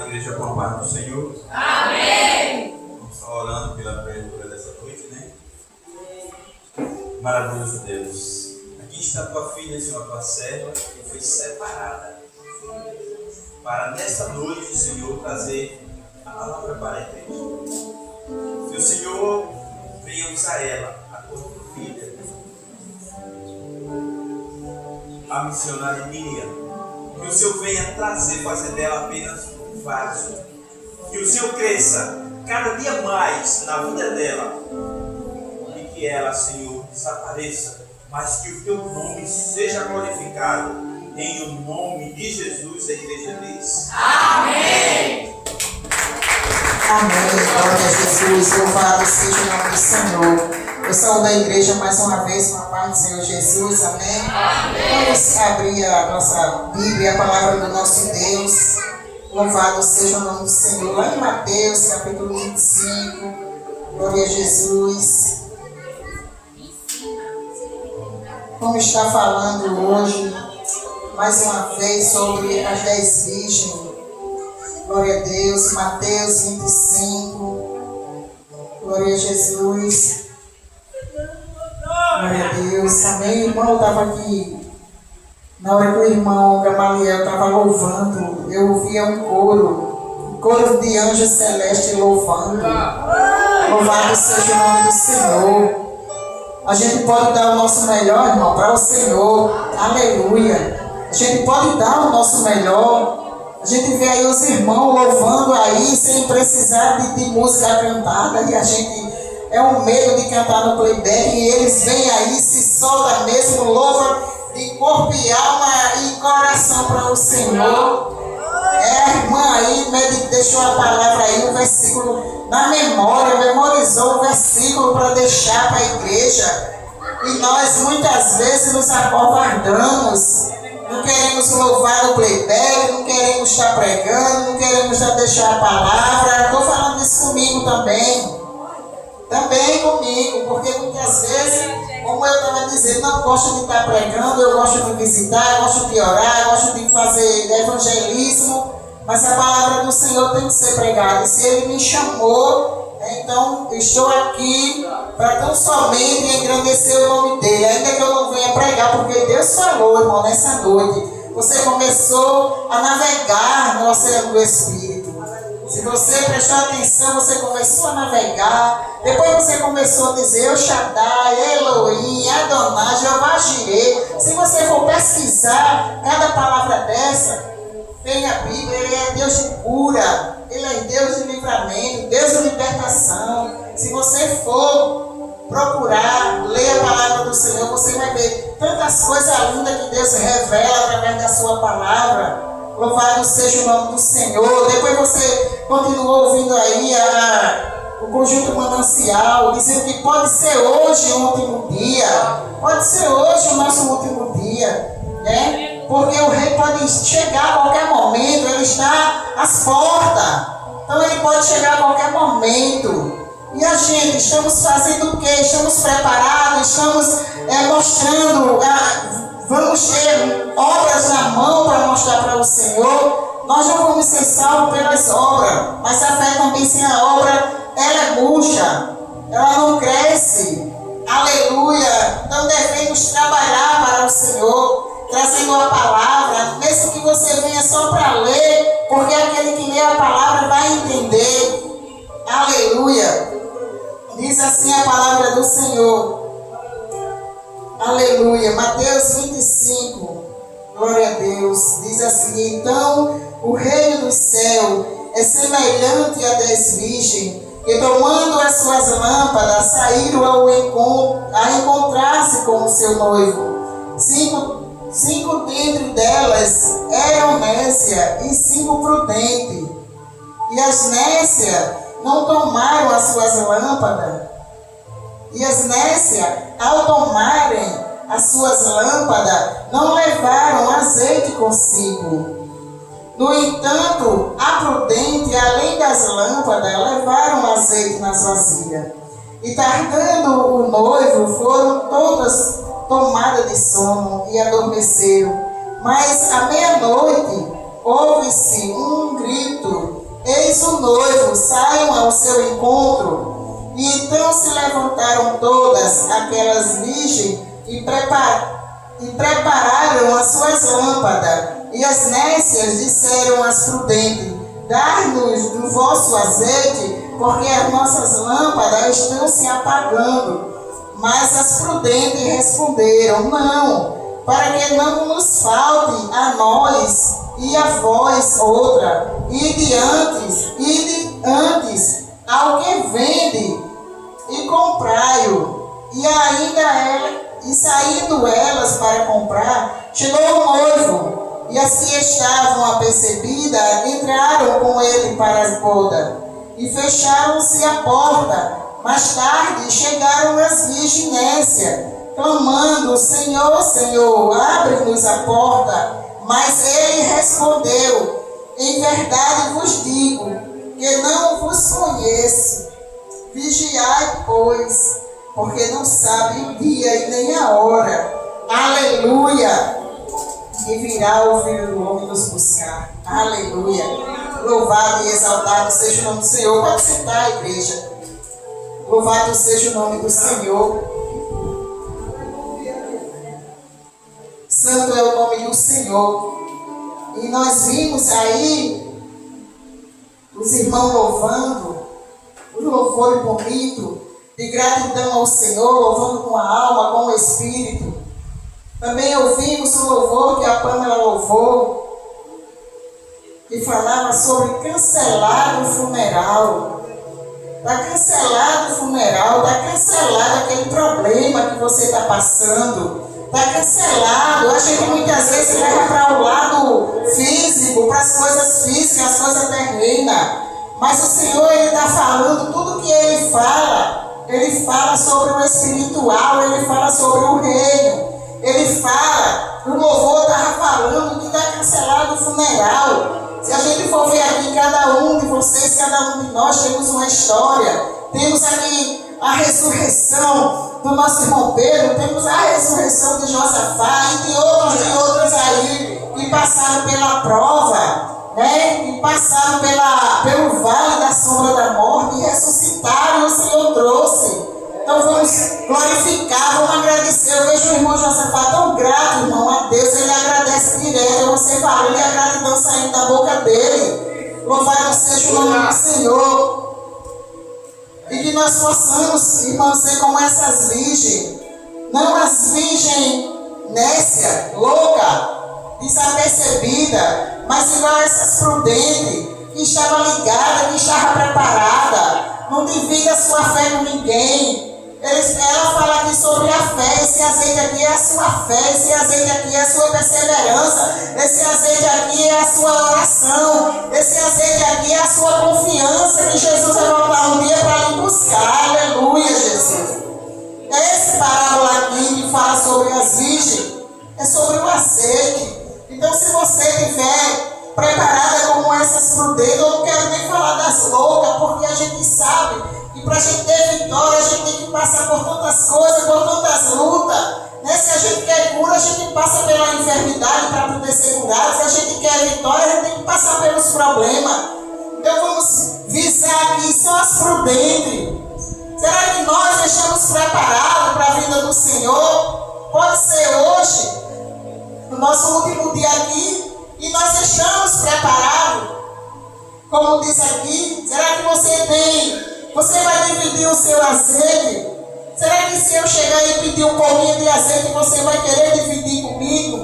Igreja com a paz do Senhor. Amém. Vamos estar orando pela abertura dessa noite, né? Maravilhoso Deus. Aqui está tua filha, Senhor, tua serva, que foi separada para nesta noite, Senhor, trazer a palavra para a igreja. Que o Senhor venha usar ela, a tua filha, a missionária Miriam. Que o Senhor venha trazer, fazer dela apenas um vaso. Que o Senhor cresça cada dia mais na vida dela. E que ela, Senhor, desapareça. Mas que o teu nome seja glorificado. Em o nome de Jesus, a igreja diz. Amém. Amém. Glória a Jesus. Louvado seja o nome do Senhor. Eu saúdo a igreja mais uma vez com a paz do Senhor Jesus. Amém. Amém. Vamos abrir a nossa Bíblia, a palavra do nosso Deus. Louvado seja o nome do Senhor. Lá em Mateus, capítulo 25. Glória a Jesus. Vamos estar falando hoje, mais uma vez, sobre as 10 virgens. Glória a Deus. Mateus 25. Glória a Jesus. Glória a Deus. Amém. Irmão, eu estava aqui. Na hora que o irmão Gamaliel estava louvando, eu ouvia um coro de anjos celestes louvando. Louvado seja o nome do Senhor. A gente pode dar o nosso melhor, irmão, para o Senhor. Aleluia. A gente pode dar o nosso melhor. A gente vê aí os irmãos louvando aí, sem precisar de música cantada. E a gente é um medo de cantar no playback. E eles vêm aí, se soltam mesmo, louvam de corpo e alma e coração para o Senhor. A irmã aí deixou a palavra aí, um versículo na memória, memorizou um versículo para deixar para a igreja. E nós muitas vezes nos acovardamos, não queremos louvar no playback, não queremos estar pregando, não queremos deixar a palavra. Estou falando isso comigo também. Também comigo, porque muitas vezes, como eu estava dizendo, não gosto de estar pregando, eu gosto de visitar, eu gosto de orar, eu gosto de fazer evangelismo, mas a palavra do Senhor tem que ser pregada. E se Ele me chamou, então estou aqui para tão somente engrandecer o nome dEle, ainda que eu não venha pregar, porque Deus falou, irmão, nessa noite. Você começou a navegar no oceano do Espírito. Se você prestou atenção, você começou a navegar. Depois você começou a dizer El Shaddai, Elohim, Adonai, Jeová Jireh. Se você for pesquisar cada palavra dessa, tem a Bíblia. Ele é Deus de cura, Ele é Deus de livramento, Deus de libertação. Se você for procurar, ler a palavra do Senhor, você vai ver tantas coisas lindas que Deus revela através da sua palavra. Louvado seja o nome do Senhor. Depois você continuou ouvindo aí o conjunto manancial, dizendo que pode ser hoje o último dia. Pode ser hoje o nosso último dia, né? Porque o rei pode chegar a qualquer momento, ele está às portas. Então ele pode chegar a qualquer momento. E a gente, estamos fazendo o quê? Estamos preparados, estamos mostrando... Vamos ter obras na mão para mostrar para o Senhor. Nós não vamos ser salvos pelas obras, mas a fé também sem a obra, ela é murcha, ela não cresce. Aleluia! Então devemos trabalhar para o Senhor, trazendo a palavra, mesmo que você venha só para ler, porque aquele que lê a palavra vai entender. Aleluia! Diz assim a palavra do Senhor. Aleluia. Mateus 25, glória a Deus, diz assim: então o reino do céu é semelhante a 10 virgens que, tomando as suas lâmpadas, saíram a encontrar-se com o seu noivo. Cinco dentre delas eram nécias e 5 prudentes. E as nécias não tomaram as suas lâmpadas. E as nécias, ao tomarem as suas lâmpadas, não levaram azeite consigo. No entanto, a prudente, além das lâmpadas, levaram azeite nas vasilhas. E tardando o noivo, foram todas tomadas de sono e adormeceram. Mas à meia-noite houve-se um grito noivo saiam ao seu encontro. E então se levantaram todas aquelas virgens e prepararam as suas lâmpadas. E as nécias disseram às prudentes: dai-nos do vosso azeite, porque as nossas lâmpadas estão se apagando. Mas as prudentes responderam: não, para que não nos falte a nós e a vós outra. Ide antes ao que vende e comprai-o. E saindo elas para comprar, chegou o noivo. E as que estavam apercebidas entraram com ele para as bodas. E fecharam-se a porta. Mais tarde chegaram as virgens nécias, clamando: Senhor, Senhor, abre-nos a porta. Mas ele respondeu: em verdade vos digo, que não vos conheço. Vigiai, pois, porque não sabe o dia e nem a hora. Aleluia! E virá o Filho do Homem nos buscar. Aleluia! Louvado e exaltado seja o nome do Senhor. Pode sentar, igreja. Louvado seja o nome do Senhor. Santo é o nome do Senhor. E nós vimos aí os irmãos louvando, o louvor bonito, de gratidão ao Senhor, louvando com a alma, com o Espírito. Também ouvimos o louvor que a Pâmela louvou, que falava sobre cancelar o funeral. Está cancelado o funeral, está cancelado aquele problema que você está passando. Está cancelado. A gente muitas vezes leva para o lado físico, para as coisas físicas, as coisas terrenas. Mas o Senhor, Ele está falando tudo que Ele fala sobre o espiritual, Ele fala sobre o reino. Ele fala, o louvor estava falando que está cancelado o funeral. Se a gente for ver aqui, cada um de vocês, cada um de nós temos uma história. Temos aqui a ressurreição do nosso irmão Pedro, temos a ressurreição de Josafá e de outros aí que passaram pela prova, né? Que passaram pelo vale da sombra da morte e ressuscitaram e o Senhor trouxe. Então vamos glorificar, vamos agradecer. Eu vejo o irmão Josafá tão grato, irmão, a Deus. Ele agradece direto. Você falando e a gratidão saindo da boca dele. Louvado seja o nome do Senhor. E que nós possamos, irmãos, ser como essas virgens. Não as virgens nécia, louca, desapercebida, mas igual essas prudentes, que estava ligada, que estava preparada. Não divida a sua fé com ninguém. Ela fala aqui sobre a fé. Esse azeite aqui é a sua fé. Esse azeite aqui é a sua perseverança. Esse azeite aqui é a sua oração. Esse azeite aqui é a sua confiança que Jesus vai voltar um dia para lhe buscar. Aleluia, Jesus. Esse parábola aqui que fala sobre as virgens é sobre o azeite. Então, se você estiver preparada como essas prudentes, eu não quero nem falar das loucas, porque a gente sabe que para a gente ter vitória, a gente tem que passar por tantas coisas, por tantas lutas. Né? Se a gente quer cura, a gente passa pela enfermidade para poder ser curado. Se a gente quer vitória, a gente tem que passar pelos problemas. Então vamos visar aqui só as prudentes. Será que nós estamos preparados para a vinda do Senhor? Pode ser hoje, no nosso último dia aqui, e nós estamos preparados. Como diz aqui, será que você vai dividir o seu azeite? Será que se eu chegar e pedir um pouquinho de azeite, você vai querer dividir comigo?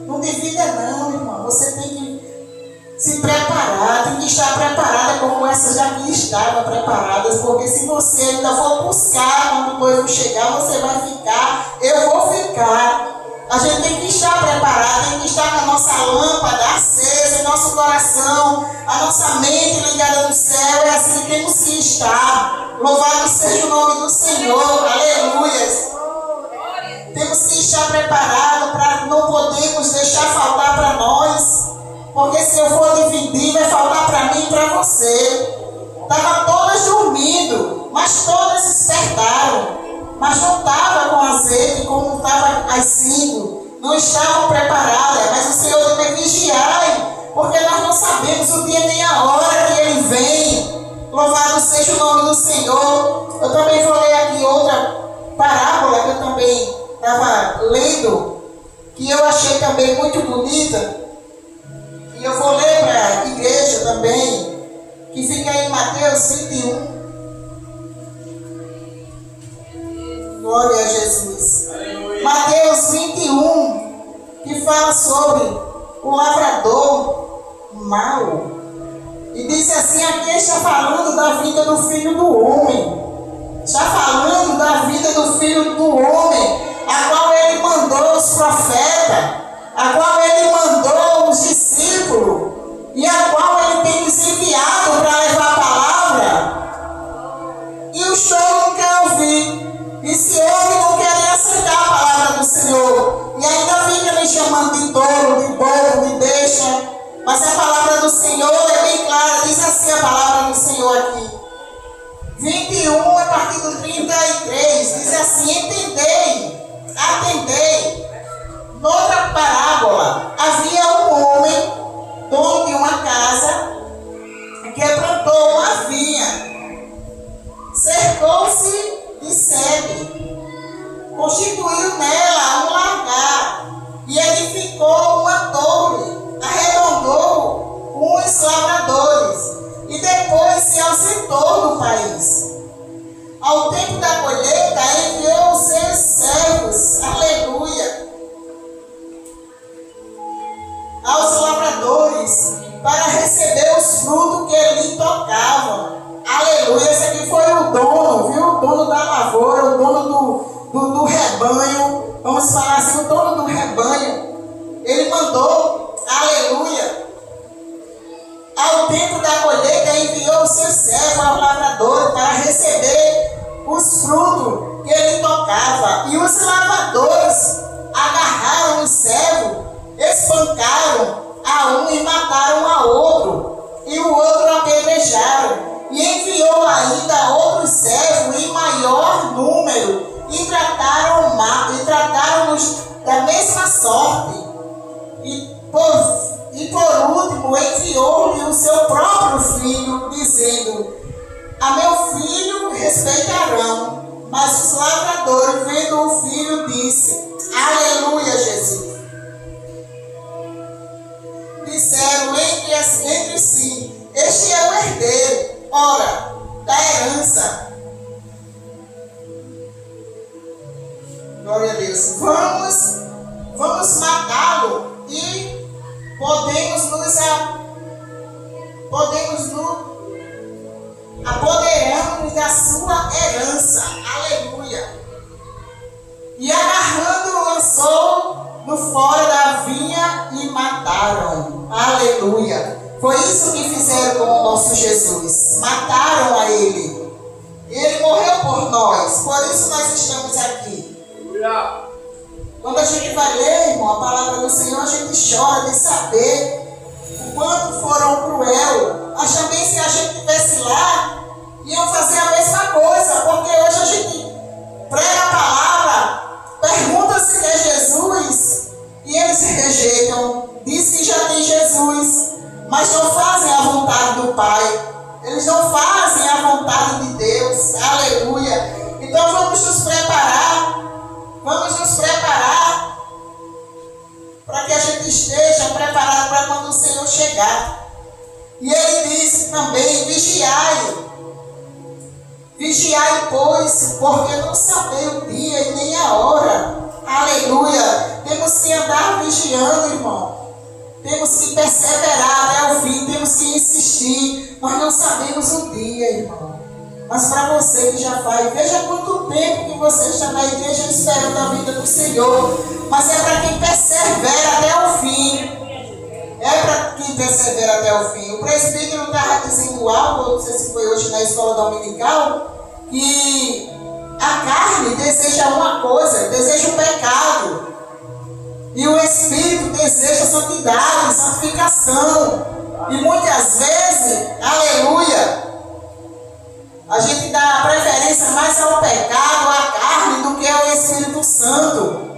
Não divida não, irmão. Você tem que se preparar, tem que estar preparada como essas aqui estavam preparadas. Porque se você ainda for buscar, quando o noivo chegar, você vai ficar, eu vou ficar. A gente tem que estar preparado, tem que estar com a nossa lâmpada acesa em nosso coração, a nossa mente ligada no céu. É assim que temos que estar. Louvado seja o nome do Senhor. Aleluia. Temos que estar preparados para não podemos deixar faltar para nós. Porque se eu for dividir, vai faltar para mim e para você. Estavam todas dormindo, mas todas despertaram. Mas não estava com azeite como estava às 5. Não estavam preparadas. Mas o Senhor deve vigiar, porque nós não sabemos o dia nem a hora que Ele vem. Louvado nome do Senhor. Eu também vou ler aqui outra parábola que eu também estava lendo, que eu achei também muito bonita. E eu vou ler para a igreja também, que fica em Mateus 21. Glória a Jesus. Aleluia. Mateus 21, que fala sobre o lavrador mau. E diz assim, aqui está falando da vida do Filho do Homem. Está falando da vida do Filho do Homem, a qual ele mandou os profetas, a qual ele mandou os discípulos, e a qual ele tem nos enviado para levar a palavra. E o show não quer ouvir. E se ouve, não querem aceitar a palavra do Senhor. E ainda fica me chamando de tolo, de bobo, de besta. Mas a palavra do Senhor é bem clara. Diz assim a palavra do Senhor aqui. 21, a partir do 33. Diz assim, entendei, atendei. Noutra parábola, havia um homem, dono de uma casa, que plantou uma vinha. Cercou-se de sebe, constituiu nela um lagar e edificou uma torre, arredondou uns lavradores e depois se ausentou do país. Ao tempo da colheita enviou os seus servos, aleluia, aos lavradores para receber os frutos que lhe tocavam. Aleluia, esse aqui foi o dono, viu? O dono da lavoura, o dono do rebanho. Vamos falar assim, o dono do rebanho. Ele mandou, aleluia. Ao tempo da colheita, enviou os seus servos aos lavradores para receber os frutos que ele tocava. E os lavradores agarraram os servos, espancaram a um e mataram a outro. E o outro apedrejaram. E enviou ainda outros servos em maior número, e trataram-nos da mesma sorte. E por último enviou-lhe o seu próprio filho, dizendo, a meu filho respeitarão. Mas os lavradores, vendo o filho, disse, aleluia, Jesus. Disseram entre si, este é o herdeiro, ora, da herança. Glória a Deus. Vamos matá-lo e podemos nos apoderarmos da sua herança. Aleluia. E agarrando, lançou no fora da vinha e mataram. Aleluia. Foi isso que fizeram com o nosso Jesus. Mataram a Ele. Ele morreu por nós. Por isso nós estamos aqui. Quando a gente vai ler, irmão, a palavra do Senhor, a gente chora de saber o quanto foram cruel. Mas também se a gente estivesse lá, iam fazer a mesma coisa. Porque hoje a gente prega a palavra, pergunta se é Jesus, e eles rejeitam. Diz que já tem Jesus, mas não fazem a vontade do Pai. Eles não fazem a vontade de Deus. Aleluia. Então vamos nos preparar. Vamos nos preparar para que a gente esteja preparado para quando o Senhor chegar. E Ele disse também, vigiai. Vigiai, pois, porque não sabeis o dia e nem a hora. Aleluia. Temos que andar vigiando, irmão. Temos que perseverar até o fim, temos que insistir. Nós não sabemos o dia, irmão. Mas para você que já faz, veja quanto tempo que você está na igreja esperando a vida do Senhor. Mas é para quem persevera até o fim. É para quem persevera até o fim. O presbítero estava dizendo algo, não sei se foi hoje na escola dominical, que a carne deseja uma coisa, deseja o pecado. E o Espírito deseja santidade, santificação. E muitas vezes, aleluia, a gente dá preferência mais ao pecado, à carne, do que ao Espírito Santo.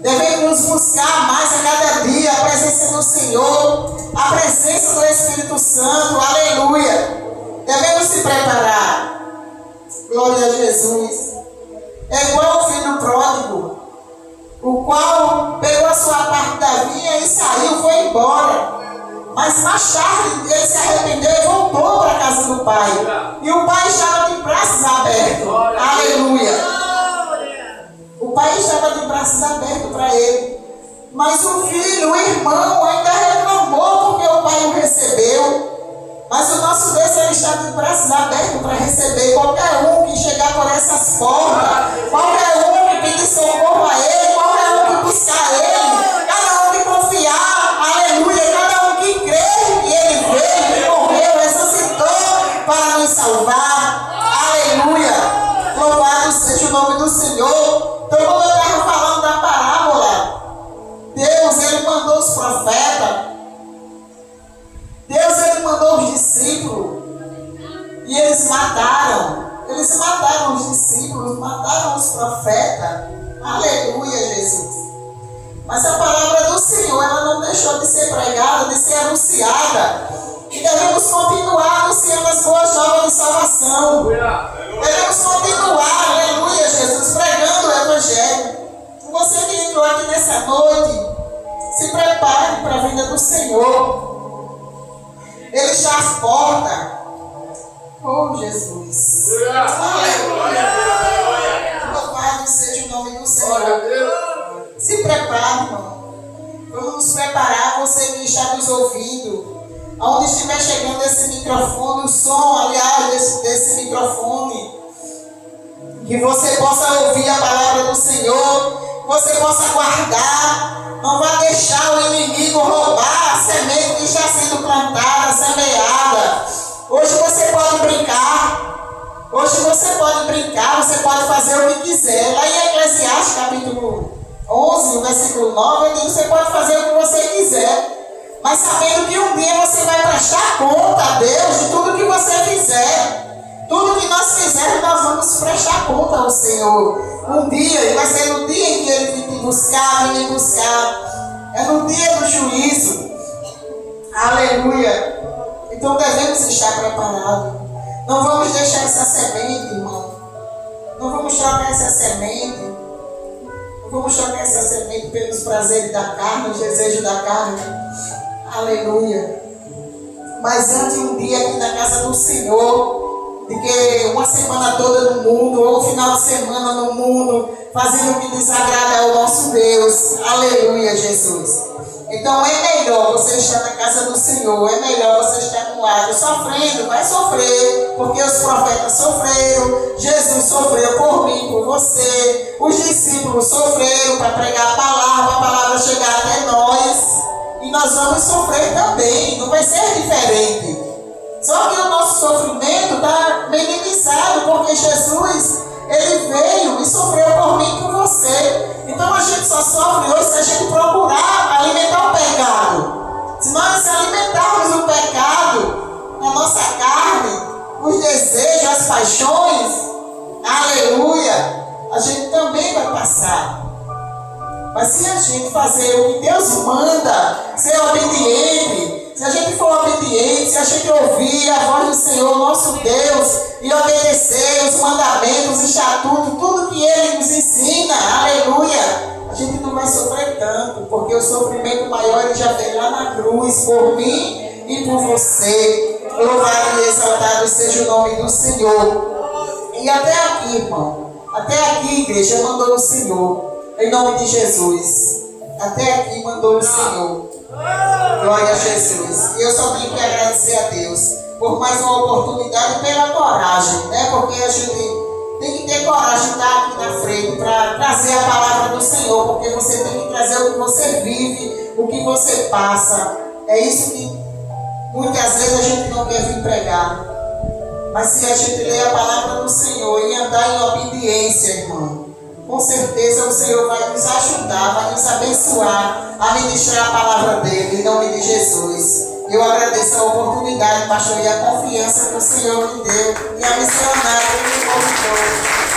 Devemos buscar mais a cada dia a presença do Senhor, a presença do Espírito Santo, aleluia. Devemos se preparar. Mas mais tarde ele se arrependeu e voltou para a casa do pai. E o pai estava de braços abertos. Aleluia. O pai estava de braços abertos para ele. Mas o filho, o irmão, ainda reclamou porque o pai o recebeu. Mas o nosso Deus ele está de braços abertos para receber qualquer um que chegar por essas portas, qualquer um que pedir socorro a Ele, qualquer um que buscar Ele, cada um que confiar, aleluia, cada um que crê que Ele veio, que morreu, ressuscitou para nos salvar, aleluia. Louvado seja o nome do Senhor. Então, quando eu estava falando da parábola, Deus ele mandou os profetas. Deus ele mandou os discípulos e eles mataram os discípulos, mataram os profetas, aleluia Jesus. Mas a palavra do Senhor ela não deixou de ser pregada, de ser anunciada, e devemos continuar anunciando as boas novas de salvação, devemos continuar, aleluia Jesus, pregando o Evangelho. Você que entrou aqui nessa noite, se prepare para a vinda do Senhor. Ele está às portas. Oh, Jesus. Aleluia. Louvado seja o nome do Senhor. Se prepare, irmão. Vamos nos preparar, você que está nos ouvindo. Aonde estiver chegando esse microfone, o som, aliás, desse microfone. Que você possa ouvir a palavra do Senhor. Que você possa guardar. Não vai deixar o inimigo roubar a semente que está sendo plantada, semeada. Hoje você pode brincar. Hoje você pode brincar, você pode fazer o que quiser. Lá em Eclesiastes, capítulo 11, o versículo 9, eu digo que você pode fazer o que você quiser. Mas sabendo que um dia você vai prestar conta a Deus de tudo que você fizer. Tudo que nós fizermos, nós vamos prestar conta ao Senhor. Um dia, e vai ser no dia em que Ele vem buscar. É no dia do juízo. Aleluia. Então devemos estar preparados. Não vamos deixar essa semente, irmão. Não vamos trocar essa semente. Não vamos trocar essa semente pelos prazeres da carne, os desejos da carne. Aleluia. Mas antes um dia aqui na casa do Senhor, de que uma semana toda no mundo, ou um final de semana no mundo, fazendo o que desagrada ao nosso Deus. Aleluia, Jesus. Então é melhor você estar na casa do Senhor, é melhor você estar no lado sofrendo, vai sofrer, porque os profetas sofreram, Jesus sofreu por mim, por você, os discípulos sofreram para pregar a palavra chegar até nós, e nós vamos sofrer também, não vai ser diferente. Só que o nosso sofrimento está minimizado, porque Jesus, Ele veio e sofreu por mim e por você. Então a gente só sofre hoje se a gente procurar alimentar o pecado. Se nós alimentarmos o pecado na nossa carne, os desejos, as paixões, aleluia, a gente também vai passar. Mas se a gente fazer o que Deus manda, ser obediente, se a gente for obediente, se a gente ouvir a voz do Senhor, nosso Deus, e obedecer os mandamentos, os estatutos, tudo que Ele nos ensina, aleluia, a gente não vai sofrer tanto, porque o sofrimento maior Ele já veio lá na cruz, por mim e por você. Louvado e exaltado seja o nome do Senhor. E até aqui, irmão, até aqui, igreja, mandou o Senhor, em nome de Jesus. Até aqui mandou o Senhor. Glória a Jesus. E eu só tenho que agradecer a Deus por mais uma oportunidade e pela coragem, né? Porque a gente tem que ter coragem de estar aqui na frente para trazer a palavra do Senhor, porque você tem que trazer o que você vive, o que você passa. É isso que muitas vezes a gente não quer vir pregar. Mas se a gente ler a palavra do Senhor e andar em obediência, irmão, com certeza o Senhor vai nos ajudar, vai nos abençoar a ministrar a palavra dele, em nome de Jesus. Eu agradeço a oportunidade, pastor, e a confiança que o Senhor me deu e a missionária que me convidou.